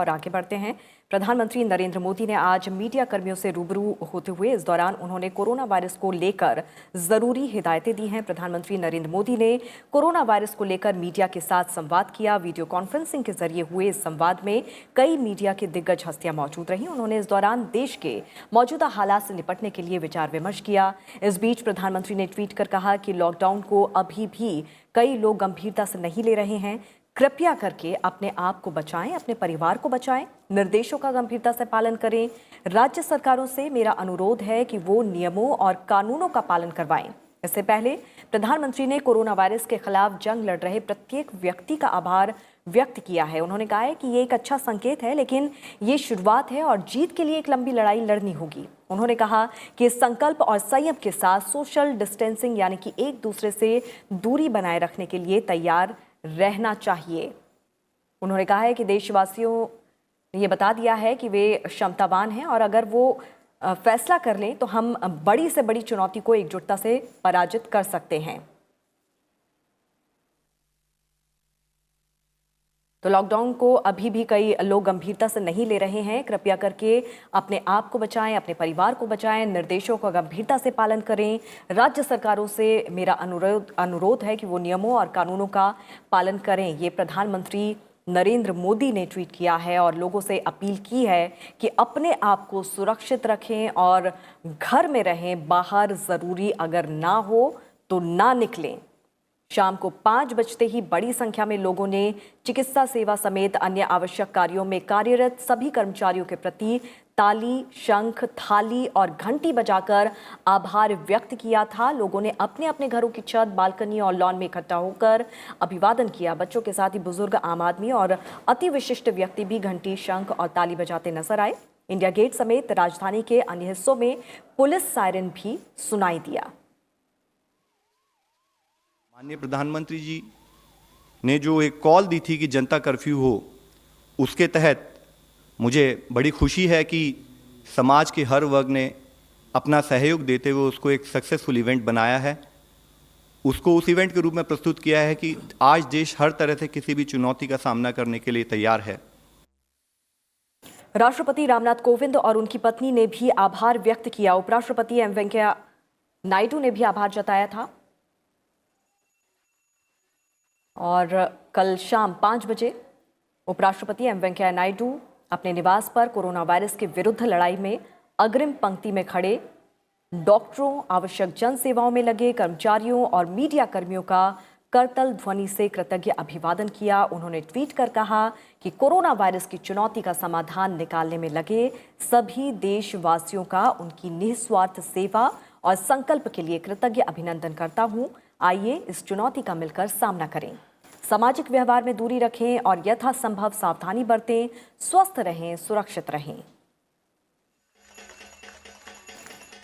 और आगे बढ़ते हैं। प्रधानमंत्री नरेंद्र मोदी ने आज मीडिया कर्मियों से रूबरू होते हुए इस दौरान उन्होंने कोरोना वायरस को लेकर जरूरी हिदायतें दी हैं। प्रधानमंत्री नरेंद्र मोदी ने कोरोना वायरस को लेकर मीडिया के साथ संवाद किया। वीडियो कॉन्फ्रेंसिंग के जरिए हुए इस संवाद में कई मीडिया की दिग्गज हस्तियां मौजूद रहीं। उन्होंने इस दौरान देश के मौजूदा हालात से निपटने के लिए विचार विमर्श किया। इस बीच प्रधानमंत्री ने ट्वीट कर कहा कि लॉकडाउन को अभी भी कई लोग गंभीरता से नहीं ले रहे हैं। कृपया करके अपने आप को बचाएं, अपने परिवार को बचाएं, निर्देशों का गंभीरता से पालन करें। राज्य सरकारों से मेरा अनुरोध है कि वो नियमों और कानूनों का पालन करवाएं। इससे पहले प्रधानमंत्री ने कोरोना वायरस के खिलाफ जंग लड़ रहे प्रत्येक व्यक्ति का आभार व्यक्त किया है। उन्होंने कहा है कि ये एक अच्छा संकेत है, लेकिन ये शुरुआत है और जीत के लिए एक लंबी लड़ाई लड़नी होगी। उन्होंने कहा कि इस संकल्प और संयम के साथ सोशल डिस्टेंसिंग यानी कि एक दूसरे से दूरी बनाए रखने के लिए तैयार रहना चाहिए। उन्होंने कहा है कि देशवासियों ने ये बता दिया है कि वे क्षमतावान हैं और अगर वो फैसला कर लें तो हम बड़ी से बड़ी चुनौती को एकजुटता से पराजित कर सकते हैं। तो लॉकडाउन को अभी भी कई लोग गंभीरता से नहीं ले रहे हैं। कृपया करके अपने आप को बचाएं, अपने परिवार को बचाएं, निर्देशों का गंभीरता से पालन करें। राज्य सरकारों से मेरा अनुरोध है कि वो नियमों और कानूनों का पालन करें। ये प्रधानमंत्री नरेंद्र मोदी ने ट्वीट किया है और लोगों से अपील की है कि अपने आप को सुरक्षित रखें और घर में रहें। बाहर ज़रूरी अगर ना हो तो ना निकलें। शाम को 5 बजते ही बड़ी संख्या में लोगों ने चिकित्सा सेवा समेत अन्य आवश्यक कार्यों में कार्यरत सभी कर्मचारियों के प्रति ताली, शंख, थाली और घंटी बजाकर आभार व्यक्त किया था। लोगों ने अपने अपने घरों की छत, बालकनी और लॉन में इकट्ठा होकर अभिवादन किया। बच्चों के साथ ही बुजुर्ग, आम आदमी और अति विशिष्ट व्यक्ति भी घंटी, शंख और ताली बजाते नजर आए। इंडिया गेट समेत राजधानी के अन्य हिस्सों में पुलिस सायरन भी सुनाई दिया। माननीय प्रधानमंत्री जी ने जो एक कॉल दी थी कि जनता कर्फ्यू हो, उसके तहत मुझे बड़ी खुशी है कि समाज के हर वर्ग ने अपना सहयोग देते हुए उसको एक सक्सेसफुल इवेंट बनाया है। उसको उस इवेंट के रूप में प्रस्तुत किया है कि आज देश हर तरह से किसी भी चुनौती का सामना करने के लिए तैयार है। राष्ट्रपति रामनाथ कोविंद और उनकी पत्नी ने भी आभार व्यक्त किया। उपराष्ट्रपति एम वेंकैया नायडू ने भी आभार जताया था और कल शाम 5 बजे उपराष्ट्रपति एम वेंकैया नायडू अपने निवास पर कोरोना वायरस के विरुद्ध लड़ाई में अग्रिम पंक्ति में खड़े डॉक्टरों, आवश्यक जन सेवाओं में लगे कर्मचारियों और मीडिया कर्मियों का करतल ध्वनि से कृतज्ञ अभिवादन किया। उन्होंने ट्वीट कर कहा कि कोरोना वायरस की चुनौती का समाधान निकालने में लगे सभी देशवासियों का उनकी निस्वार्थ सेवा और संकल्प के लिए कृतज्ञ अभिनंदन करता हूं। आइए इस चुनौती का मिलकर सामना करें। सामाजिक व्यवहार में दूरी रखें और यथासंभव सावधानी बरतें। स्वस्थ रहें, सुरक्षित रहें।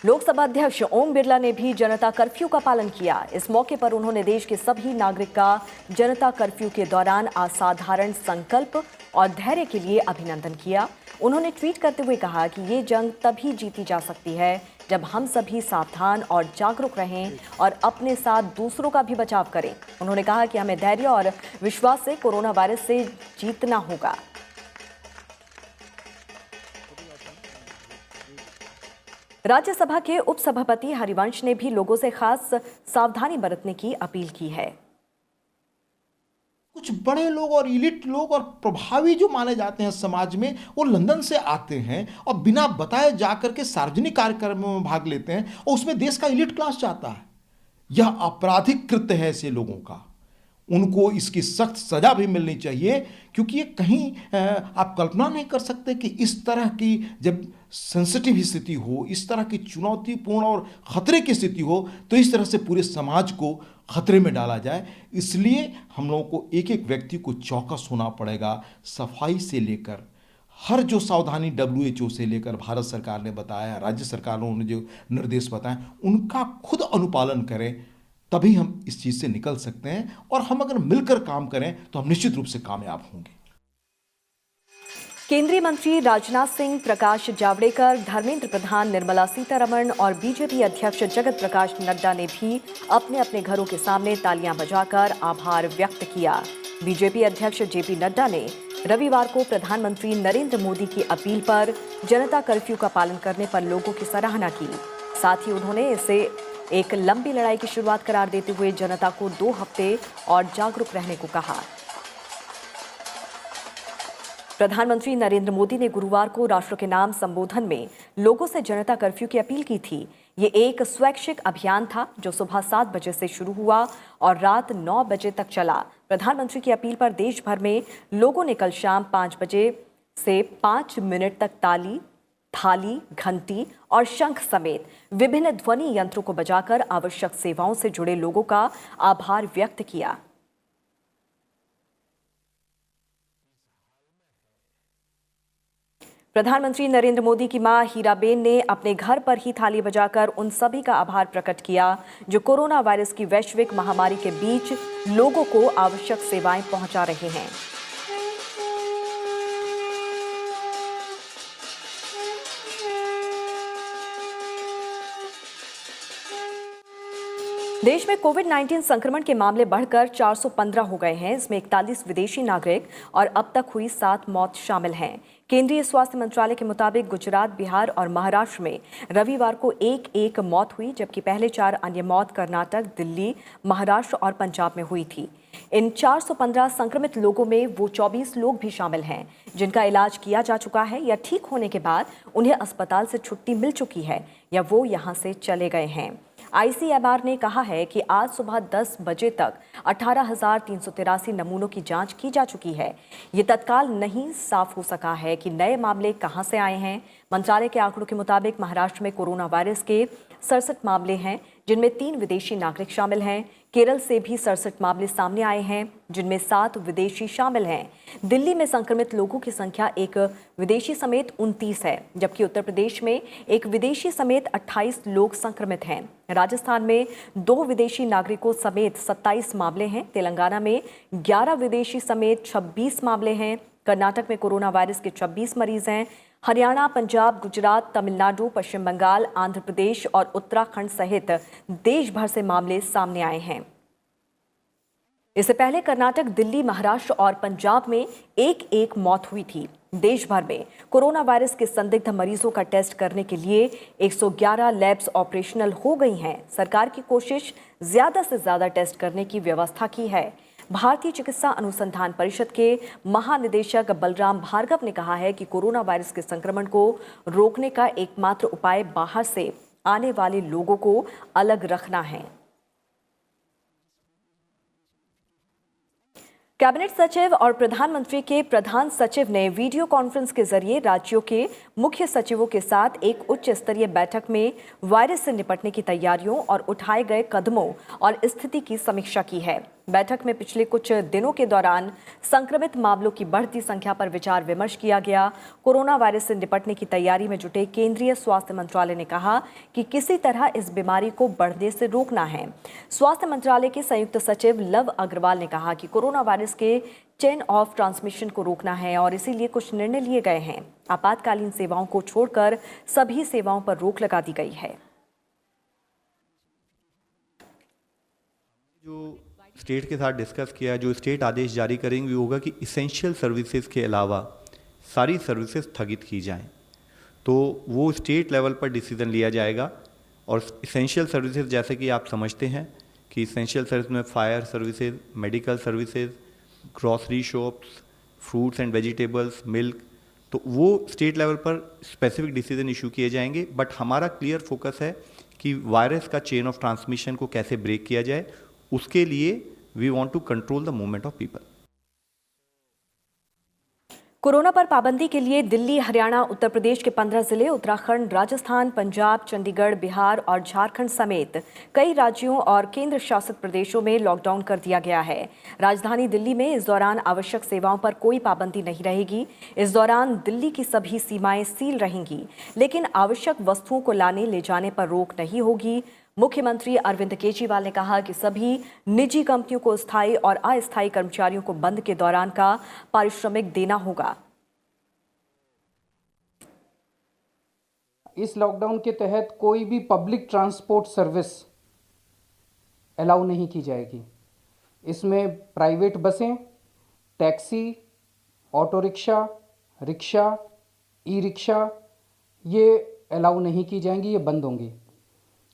लोकसभा अध्यक्ष ओम बिरला ने भी जनता कर्फ्यू का पालन किया। इस मौके पर उन्होंने देश के सभी नागरिक का जनता कर्फ्यू के दौरान असाधारण संकल्प और धैर्य के लिए अभिनंदन किया। उन्होंने ट्वीट करते हुए कहा कि ये जंग तभी जीती जा सकती है जब हम सभी सावधान और जागरूक रहें और अपने साथ दूसरों का भी बचाव करें। उन्होंने कहा कि हमें धैर्य और विश्वास से कोरोना वायरस से जीतना होगा। राज्यसभा के उपसभापति हरिवंश ने भी लोगों से खास सावधानी बरतने की अपील की है। कुछ बड़े लोग और इलिट लोग और प्रभावी जो माने जाते हैं समाज में, वो लंदन से आते हैं और बिना बताए जाकर के सार्वजनिक कार्यक्रमों में भाग लेते हैं और उसमें देश का इलिट क्लास चाहता है। यह आपराधिक कृत्य है ऐसे लोगों का। उनको इसकी सख्त सजा भी मिलनी चाहिए, क्योंकि ये कहीं आप कल्पना नहीं कर सकते कि इस तरह की जब सेंसिटिव स्थिति हो, इस तरह की चुनौतीपूर्ण और खतरे की स्थिति हो, तो इस तरह से पूरे समाज को खतरे में डाला जाए। इसलिए हम लोगों को एक एक व्यक्ति को चौकस होना पड़ेगा। सफाई से लेकर हर जो सावधानी WHO से लेकर भारत सरकार ने बताया, राज्य सरकारों ने जो निर्देश बताए, उनका खुद अनुपालन करें, तभी हम इस चीज़ से निकल सकते हैं। और हम अगर मिलकर काम करें तो हम निश्चित रूप से कामयाब होंगे। केंद्रीय मंत्री राजनाथ सिंह, प्रकाश जावड़ेकर, धर्मेंद्र प्रधान, निर्मला सीतारमण और बीजेपी अध्यक्ष जगत प्रकाश नड्डा ने भी अपने अपने घरों के सामने तालियां बजाकर आभार व्यक्त किया। बीजेपी अध्यक्ष जेपी नड्डा ने रविवार को प्रधानमंत्री नरेंद्र मोदी की अपील पर जनता कर्फ्यू का पालन करने पर लोगों की सराहना की। साथ ही उन्होंने इसे एक लंबी लड़ाई की शुरुआत करार देते हुए जनता को 2 हफ्ते और जागरूक रहने को कहा। प्रधानमंत्री नरेंद्र मोदी ने गुरुवार को राष्ट्र के नाम संबोधन में लोगों से जनता कर्फ्यू की अपील की थी। ये एक स्वैच्छिक अभियान था जो सुबह 7 बजे से शुरू हुआ और रात 9 बजे तक चला। प्रधानमंत्री की अपील पर देश भर में लोगों ने कल शाम 5 बजे से 5 मिनट तक ताली, थाली, घंटी और शंख समेत विभिन्न ध्वनि यंत्रों को बजाकर आवश्यक सेवाओं से जुड़े लोगों का आभार व्यक्त किया। प्रधानमंत्री नरेंद्र मोदी की मां हीराबेन ने अपने घर पर ही थाली बजाकर उन सभी का आभार प्रकट किया जो कोरोना वायरस की वैश्विक महामारी के बीच लोगों को आवश्यक सेवाएं पहुंचा रहे हैं। देश में कोविड-19 संक्रमण के मामले बढ़कर 415 हो गए हैं। इसमें 41 विदेशी नागरिक और अब तक हुई 7 मौत शामिल हैं। केंद्रीय स्वास्थ्य मंत्रालय के मुताबिक गुजरात, बिहार और महाराष्ट्र में रविवार को एक मौत हुई, जबकि पहले 4 अन्य मौत कर्नाटक, दिल्ली, महाराष्ट्र और पंजाब में हुई थी। इन 415 संक्रमित लोगों में वो 24 लोग भी शामिल हैं जिनका इलाज किया जा चुका है या ठीक होने के बाद उन्हें अस्पताल से छुट्टी मिल चुकी है या वो यहां से चले गए हैं। ICMR ने कहा है कि आज सुबह 10 बजे तक 18,383 नमूनों की जांच की जा चुकी है। ये तत्काल नहीं साफ हो सका है कि नए मामले कहां से आए हैं। मंत्रालय के आंकड़ों के मुताबिक महाराष्ट्र में कोरोना वायरस के 67 मामले हैं, जिनमें 3 विदेशी नागरिक शामिल हैं। केरल से भी 67 मामले सामने आए हैं, जिनमें 7 विदेशी शामिल हैं। दिल्ली में संक्रमित लोगों की संख्या एक विदेशी समेत 29 है, जबकि उत्तर प्रदेश में एक विदेशी समेत 28 लोग संक्रमित हैं। राजस्थान में 2 विदेशी नागरिकों समेत 27 मामले हैं। तेलंगाना में 11 विदेशी समेत 26 मामले हैं। कर्नाटक में कोरोना वायरस के 26 मरीज हैं। हरियाणा, पंजाब, गुजरात, तमिलनाडु, पश्चिम बंगाल, आंध्र प्रदेश और उत्तराखंड सहित देश भर से मामले सामने आए हैं। इससे पहले कर्नाटक, दिल्ली, महाराष्ट्र और पंजाब में एक मौत हुई थी। देश भर में कोरोना वायरस के संदिग्ध मरीजों का टेस्ट करने के लिए 111 लैब्स ऑपरेशनल हो गई हैं। सरकार की कोशिश ज्यादा से ज्यादा टेस्ट करने की व्यवस्था की है। भारतीय चिकित्सा अनुसंधान परिषद के महानिदेशक बलराम भार्गव ने कहा है कि कोरोना वायरस के संक्रमण को रोकने का एकमात्र उपाय बाहर से आने वाले लोगों को अलग रखना है। कैबिनेट सचिव और प्रधानमंत्री के प्रधान सचिव ने वीडियो कॉन्फ्रेंस के जरिए राज्यों के मुख्य सचिवों के साथ एक उच्च स्तरीय बैठक में वायरस से निपटने की तैयारियों और उठाए गए कदमों और स्थिति की समीक्षा की है। बैठक में पिछले कुछ दिनों के दौरान संक्रमित मामलों की बढ़ती संख्या पर विचार विमर्श किया गया। कोरोना वायरस से निपटने की तैयारी में जुटे केंद्रीय स्वास्थ्य मंत्रालय ने कहा कि किसी तरह इस बीमारी को बढ़ने से रोकना है। स्वास्थ्य मंत्रालय के संयुक्त सचिव लव अग्रवाल ने कहा कि कोरोना वायरस के चेन ऑफ ट्रांसमिशन को रोकना है और इसीलिए कुछ निर्णय लिए गए हैं। आपातकालीन सेवाओं को छोड़कर सभी सेवाओं पर रोक लगा दी गई है। जो स्टेट के साथ डिस्कस किया, जो स्टेट आदेश जारी करेंगे वो होगा कि इसेंशियल सर्विसेज के अलावा सारी सर्विसेज स्थगित की जाएं। तो वो स्टेट लेवल पर डिसीजन लिया जाएगा। और इसेंशियल सर्विसेज जैसे कि आप समझते हैं कि इसेंशियल सर्विस में fire services, medical services, grocery shops, fruits and vegetables, milk, तो वो स्टेट लेवल पर स्पेसिफिक डिसीजन इशू किए जाएंगे। बट हमारा क्लियर फोकस है कि वायरस का चेन ऑफ ट्रांसमिशन को कैसे ब्रेक किया जाए, उसके लिए we want to control the movement of people. Corona पर पाबंदी के लिए दिल्ली, हरियाणा, उत्तर प्रदेश के 15 जिले, उत्तराखंड, राजस्थान, पंजाब, चंडीगढ़, बिहार और झारखंड समेत कई राज्यों और केंद्र शासित प्रदेशों में लॉकडाउन कर दिया गया है। राजधानी दिल्ली में इस दौरान आवश्यक सेवाओं पर कोई पाबंदी नहीं रहेगी। इस दौरान दिल्ली की सभी सीमाएं सील रहेंगी, लेकिन आवश्यक वस्तुओं को लाने ले जाने पर रोक नहीं होगी। मुख्यमंत्री अरविंद केजरीवाल ने कहा कि सभी निजी कंपनियों को स्थायी और अस्थायी कर्मचारियों को बंद के दौरान का पारिश्रमिक देना होगा। इस लॉकडाउन के तहत कोई भी पब्लिक ट्रांसपोर्ट सर्विस अलाउ नहीं की जाएगी। इसमें प्राइवेट बसें, taxi, auto rickshaw, rickshaw, e rickshaw ये अलाउ नहीं की जाएंगी, ये बंद होंगी।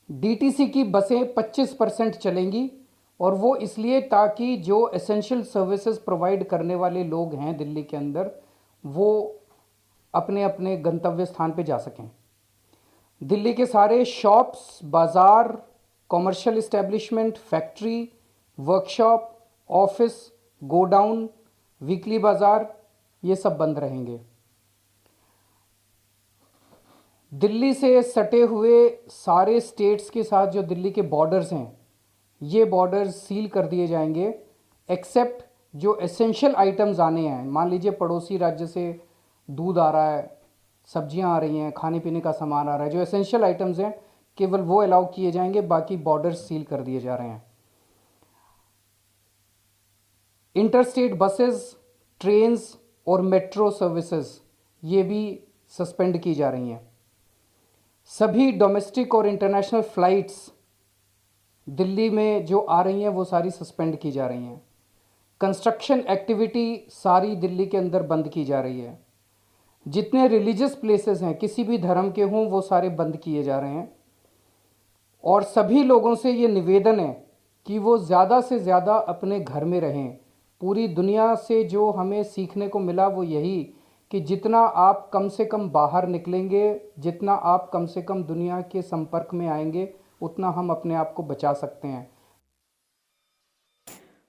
डीटीसी की बसें 25% चलेंगी और वो इसलिए ताकि जो एसेंशियल सर्विसेज प्रोवाइड करने वाले लोग हैं दिल्ली के अंदर वो अपने अपने गंतव्य स्थान पे जा सकें। दिल्ली के सारे शॉप्स, बाज़ार, commercial establishment, factory, workshop, office, godown, weekly बाज़ार ये सब बंद रहेंगे। दिल्ली से सटे हुए सारे स्टेट्स के साथ जो दिल्ली के बॉर्डर्स हैं ये बॉर्डर्स सील कर दिए जाएंगे एक्सेप्ट जो एसेंशियल आइटम्स आने हैं। मान लीजिए पड़ोसी राज्य से दूध आ रहा है, सब्जियां आ रही हैं, खाने पीने का सामान आ रहा है, जो एसेंशियल आइटम्स हैं केवल वो अलाउ किए जाएंगे, बाकी बॉर्डर्स सील कर दिए जा रहे हैं। इंटरस्टेट बसेस, ट्रेन्स और मेट्रो सर्विसेज ये भी सस्पेंड की जा रही हैं। सभी डोमेस्टिक और इंटरनेशनल फ़्लाइट्स दिल्ली में जो आ रही हैं वो सारी सस्पेंड की जा रही हैं। कंस्ट्रक्शन एक्टिविटी सारी दिल्ली के अंदर बंद की जा रही है। जितने रिलीजियस प्लेसेस हैं किसी भी धर्म के हों वो सारे बंद किए जा रहे हैं। और सभी लोगों से ये निवेदन है कि वो ज़्यादा से ज़्यादा अपने घर में रहें। पूरी दुनिया से जो हमें सीखने को मिला वो यही कि जितना आप कम से कम बाहर निकलेंगे, जितना आप कम से कम दुनिया के संपर्क में आएंगे, उतना हम अपने आप को बचा सकते हैं।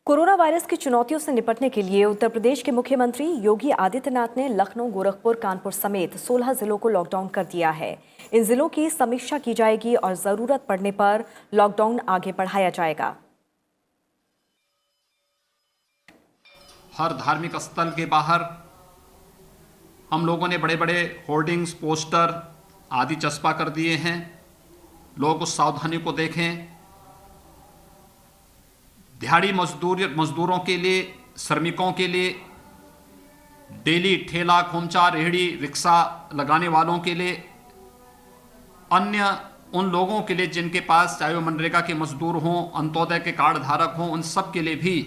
कोरोना वायरस की चुनौतियों से निपटने के लिए उत्तर प्रदेश के मुख्यमंत्री योगी आदित्यनाथ ने लखनऊ, गोरखपुर, कानपुर समेत 16 जिलों को लॉकडाउन कर दिया है। इन जिलों की समीक्षा की जाएगी और जरूरत पड़ने पर लॉकडाउन आगे बढ़ाया जाएगा। हर धार्मिक स्थल के बाहर हम लोगों ने बड़े बड़े होर्डिंग्स, पोस्टर आदि चस्पा कर दिए हैं। लोग उस सावधानी को देखें। दिहाड़ी मजदूरों के लिए, श्रमिकों के लिए, डेली ठेला, खोमचा, रेहड़ी, रिक्शा लगाने वालों के लिए, अन्य उन लोगों के लिए जिनके पास चाहे वो मनरेगा के मजदूर हों, अंत्योदय के कार्ड धारक हों, उन सब के लिए भी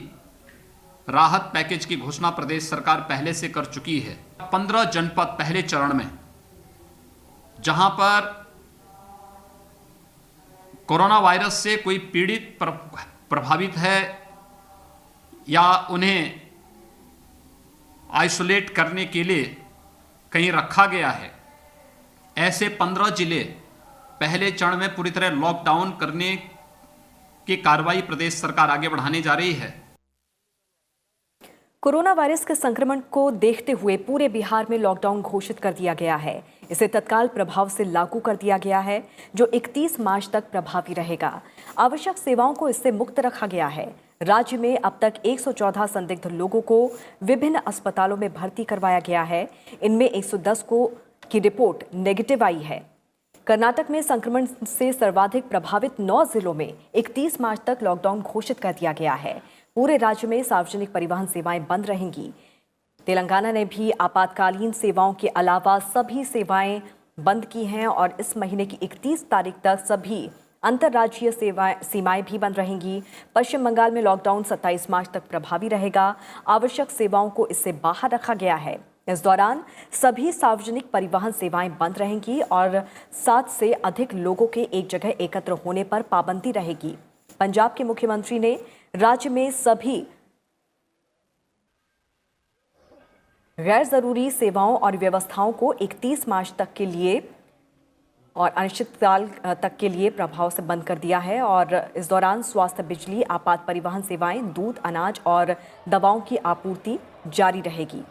राहत पैकेज की घोषणा प्रदेश सरकार पहले से कर चुकी है। 15 जनपद पहले चरण में जहां पर कोरोना वायरस से कोई पीड़ित प्रभावित है या उन्हें आइसोलेट करने के लिए कहीं रखा गया है, ऐसे 15 जिले पहले चरण में पूरी तरह लॉकडाउन करने की कार्रवाई प्रदेश सरकार आगे बढ़ाने जा रही है। कोरोना वायरस के संक्रमण को देखते हुए पूरे बिहार में लॉकडाउन घोषित कर दिया गया है। इसे तत्काल प्रभाव से लागू कर दिया गया है, जो 31 मार्च तक प्रभावी रहेगा। आवश्यक सेवाओं को इससे मुक्त रखा गया है। राज्य में अब तक 114 संदिग्ध लोगों को विभिन्न अस्पतालों में भर्ती करवाया गया है। इनमें 110 की रिपोर्ट नेगेटिव आई है। कर्नाटक में संक्रमण से सर्वाधिक प्रभावित 9 जिलों में 31 मार्च तक लॉकडाउन घोषित कर दिया गया है। पूरे राज्य में सार्वजनिक परिवहन सेवाएं बंद रहेंगी। तेलंगाना ने भी आपातकालीन सेवाओं के अलावा सभी सेवाएं बंद की हैं और इस महीने की 31 तारीख तक सभी अंतर्राज्यीय सीमाएं भी बंद रहेंगी। पश्चिम बंगाल में लॉकडाउन 27 मार्च तक प्रभावी रहेगा। आवश्यक सेवाओं को इससे बाहर रखा गया है। इस दौरान सभी सार्वजनिक परिवहन सेवाएं बंद रहेंगी और 7 से अधिक लोगों के एक जगह एकत्र होने पर पाबंदी रहेगी। पंजाब के मुख्यमंत्री ने राज्य में सभी गैर जरूरी सेवाओं और व्यवस्थाओं को 31 मार्च तक के लिए और अनिश्चितकाल तक के लिए प्रभाव से बंद कर दिया है और इस दौरान स्वास्थ्य, बिजली, आपात परिवहन सेवाएं, दूध, अनाज और दवाओं की आपूर्ति जारी रहेगी।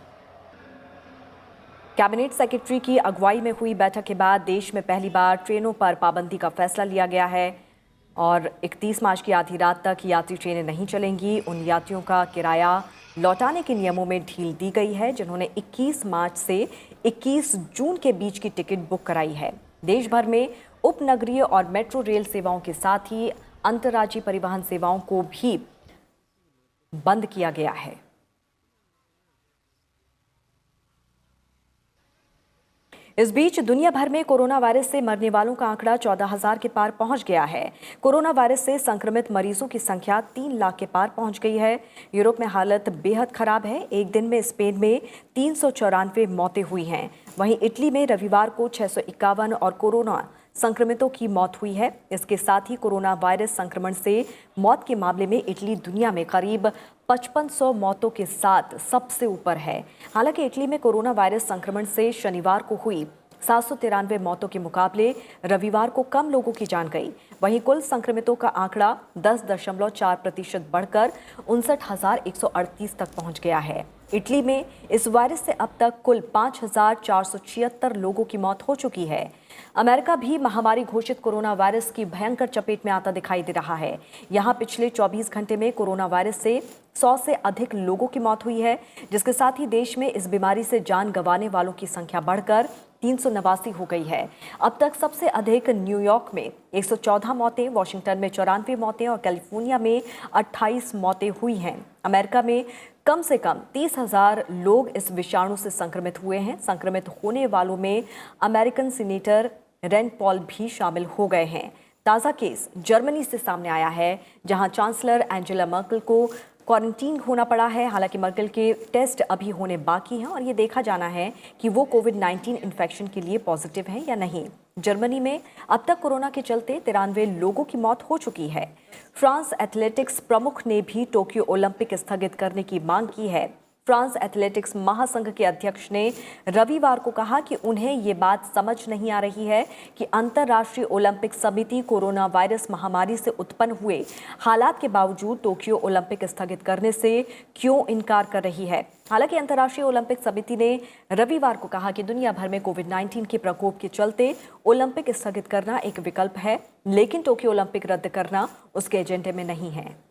कैबिनेट सेक्रेटरी की अगुवाई में हुई बैठक के बाद देश में पहली बार ट्रेनों पर पाबंदी का फैसला लिया गया है और 31 मार्च की आधी रात तक यात्री ट्रेनें नहीं चलेंगी। उन यात्रियों का किराया लौटाने के नियमों में ढील दी गई है जिन्होंने 21 मार्च से 21 जून के बीच की टिकट बुक कराई है। देश भर में उपनगरीय और मेट्रो रेल सेवाओं के साथ ही अंतर्राज्यीय परिवहन सेवाओं को भी बंद किया गया है। इस बीच दुनिया भर में कोरोना वायरस से मरने वालों का आंकड़ा 14,000 के पार पहुंच गया है। कोरोना वायरस से संक्रमित मरीजों की संख्या 3 लाख के पार पहुंच गई है। यूरोप में हालत बेहद खराब है। एक दिन में स्पेन में 394 मौतें हुई हैं। वहीं इटली में रविवार को 651 और कोरोना संक्रमितों की मौत हुई है। इसके साथ ही कोरोना वायरस संक्रमण से मौत के मामले में इटली दुनिया में करीब 5500 मौतों के साथ सबसे ऊपर है। हालांकि इटली में कोरोना वायरस संक्रमण से शनिवार को हुई 793 मौतों के मुकाबले रविवार को कम लोगों की जान गई। वहीं कुल संक्रमितों का आंकड़ा 10.4% बढ़कर 59,138 तक पहुंच गया है। इटली में इस वायरस से अब तक कुल 5,476 लोगों की मौत हो चुकी है। अमेरिका भी महामारी घोषित कोरोना वायरस की भयंकर चपेट में आता दिखाई दे रहा है। यहां पिछले 24 घंटे में कोरोना वायरस से 100 से अधिक लोगों की मौत हुई है, जिसके साथ ही देश में इस बीमारी से जान गंवाने वालों की संख्या बढ़कर 389 हो गई है। अब तक सबसे अधिक न्यूयॉर्क में 114 मौतें, वॉशिंगटन में 94 मौतें और कैलिफोर्निया में 28 मौतें हुई हैं। अमेरिका में कम से कम 30,000 लोग इस विषाणु से संक्रमित हुए हैं। संक्रमित होने वालों में अमेरिकन सीनेटर रैंड पॉल भी शामिल हो गए हैं। ताज़ा केस जर्मनी से सामने आया है, जहां चांसलर एंजेला मर्केल को क्वारंटीन होना पड़ा है। हालांकि मर्केल के टेस्ट अभी होने बाकी हैं और ये देखा जाना है कि वो कोविड-19 इन्फेक्शन के लिए पॉजिटिव हैं या नहीं। जर्मनी में अब तक कोरोना के चलते 93 लोगों की मौत हो चुकी है। फ्रांस एथलेटिक्स प्रमुख ने भी टोक्यो ओलंपिक स्थगित करने की मांग की है। फ्रांस एथलेटिक्स महासंघ के अध्यक्ष ने रविवार को कहा कि उन्हें ये बात समझ नहीं आ रही है कि अंतर्राष्ट्रीय ओलंपिक समिति कोरोना वायरस महामारी से उत्पन्न हुए हालात के बावजूद टोक्यो ओलंपिक स्थगित करने से क्यों इनकार कर रही है। हालांकि अंतर्राष्ट्रीय ओलंपिक समिति ने रविवार को कहा कि दुनिया भर में कोविड-19 के प्रकोप के चलते ओलंपिक स्थगित करना एक विकल्प है, लेकिन टोक्यो ओलंपिक रद्द करना उसके एजेंडे में नहीं है।